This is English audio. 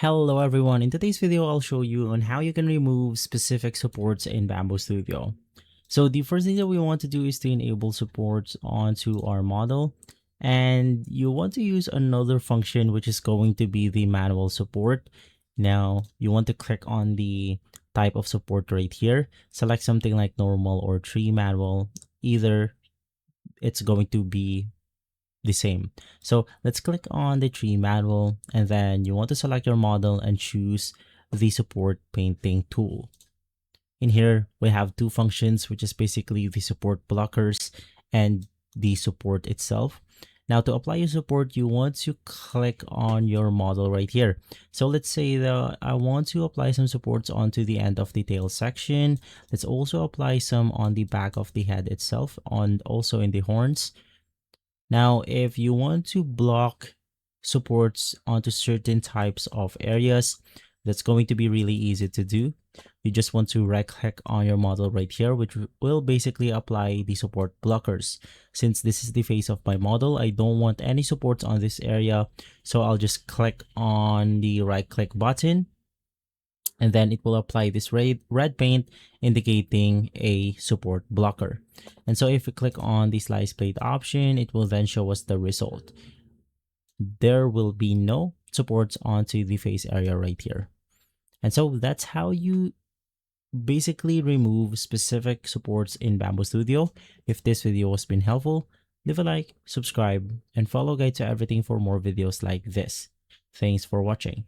Hello everyone, in today's video I'll show you on how you can remove specific supports in Bambu Studio. So the first thing that we want to do is to enable supports onto our model, and you want to use another function which is going to be the manual support. Now you want to click on the type of support right here, select something like normal or tree manual, either it's going to be the same. So let's click on the tree manual, and then you want to select your model and choose the support painting tool. In here, we have two functions, which is basically the support blockers and the support itself. Now to apply your support, you want to click on your model right here. So let's say that I want to apply some supports onto the end of the tail section. Let's also apply some on the back of the head itself, and also in the horns. Now, if you want to block supports onto certain types of areas, that's going to be really easy to do. You just want to right click on your model right here, which will basically apply the support blockers. Since this is the face of my model, I don't want any supports on this area. So I'll just click on the right click button, and then it will apply this red paint indicating a support blocker. And so if we click on the slice plate option, it will then show us the result. There will be no supports onto the face area right here. And so that's how you basically remove specific supports in Bambu Studio. If this video has been helpful, leave a like, subscribe, and follow Guide to Everything for more videos like this. Thanks for watching.